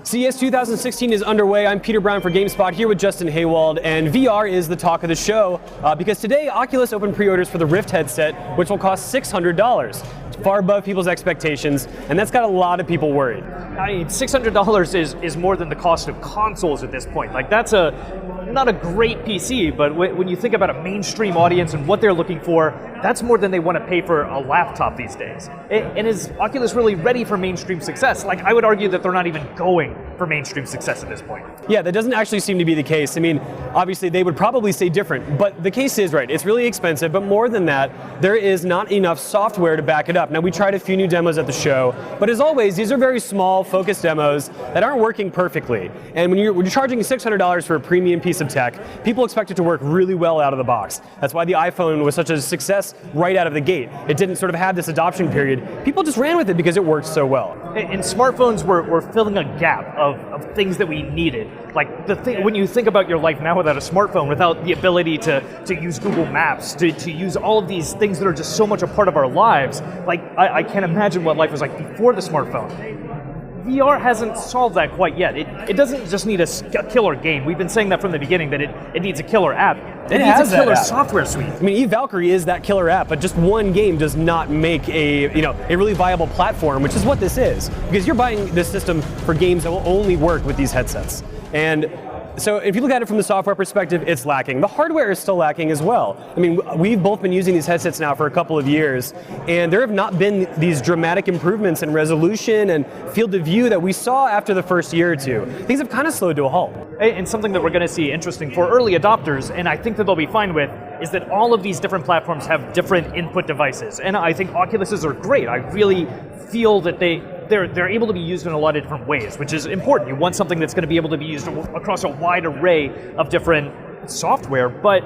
CES 2016 is underway. I'm Peter Brown for GameSpot here with Justin Haywald, and VR is the talk of the show because today Oculus opened pre-orders for the Rift headset, which will cost $600. It's far above people's expectations, and that's got a lot of people worried. I mean, $600 is more than the cost of consoles at this point. Like, that's not a great PC, but when you think about a mainstream audience and what they're looking for, that's more than they want to pay for a laptop these days. And is Oculus really ready for mainstream success? Like, I would argue that they're not even going for mainstream success at this point. Yeah, that doesn't actually seem to be the case. I mean, obviously they would probably say different, but the case is right. It's really expensive, but more than that, there is not enough software to back it up. Now, we tried a few new demos at the show, but as always, these are very small, focused demos that aren't working perfectly. And when you're charging $600 for a premium piece of tech, people expect it to work really well out of the box. That's why the iPhone was such a success right out of the gate. It didn't sort of have this adoption period. People just ran with it because it worked so well. And smartphones were filling a gap of things that we needed. Like, when you think about your life now without a smartphone, without the ability to use Google Maps, to use all of these things that are just so much a part of our lives, like, I can't imagine what life was like before the smartphone. VR hasn't solved that quite yet. It doesn't just need a killer game. We've been saying that from the beginning, that it needs a killer app. It needs a killer software suite. I mean, Valkyrie is that killer app, but just one game does not make a really viable platform, which is what this is. Because you're buying this system for games that will only work with these headsets. And so if you look at it from the software perspective, it's lacking. The hardware is still lacking as well. I mean, we've both been using these headsets now for a couple of years, and there have not been these dramatic improvements in resolution and field of view that we saw after the first year or two. Things have kind of slowed to a halt. And something that we're going to see interesting for early adopters, and I think that they'll be fine with, is that all of these different platforms have different input devices. And I think Oculuses are great. I really feel that they're able to be used in a lot of different ways, which is important. You want something that's going to be able to be used across a wide array of different software, but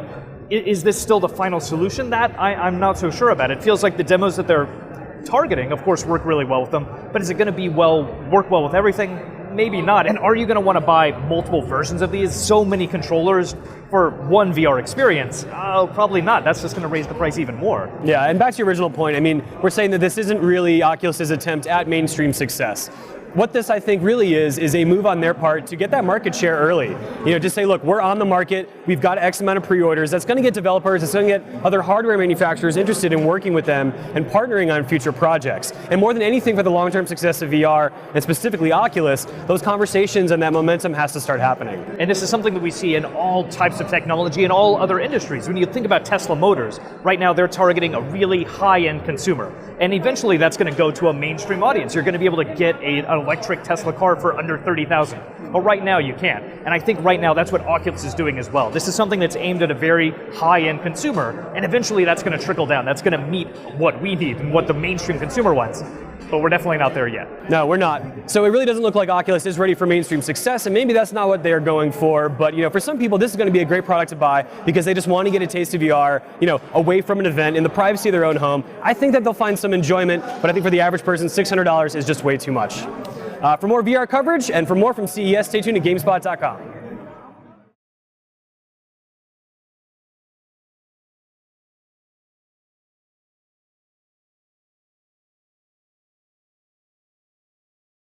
is this still the final solution? That I'm not so sure about. It feels like the demos that they're targeting, of course, work really well with them, but is it going to work well with everything? Maybe not. And are you going to want to buy multiple versions of these? So many controllers for one VR experience? Oh, probably not. That's just going to raise the price even more. Yeah, and back to your original point, I mean, we're saying that this isn't really Oculus's attempt at mainstream success. What this, I think, really is a move on their part to get that market share early. To say, look, we're on the market, we've got X amount of pre-orders. That's going to get developers, it's going to get other hardware manufacturers interested in working with them and partnering on future projects. And more than anything for the long-term success of VR, and specifically Oculus, those conversations and that momentum has to start happening. And this is something that we see in all types of technology and all other industries. When you think about Tesla Motors, right now they're targeting a really high-end consumer. And eventually that's going to go to a mainstream audience. You're going to be able to get an electric Tesla car for under $30,000. But right now you can't. And I think right now that's what Oculus is doing as well. This is something that's aimed at a very high-end consumer, and eventually that's going to trickle down. That's going to meet what we need and what the mainstream consumer wants. But we're definitely not there yet. No, we're not. So it really doesn't look like Oculus is ready for mainstream success, and maybe that's not what they're going for, but for some people this is going to be a great product to buy because they just want to get a taste of VR, away from an event in the privacy of their own home. I think that they'll find some enjoyment, but I think for the average person, $600 is just way too much. For more VR coverage and for more from CES, stay tuned to GameSpot.com.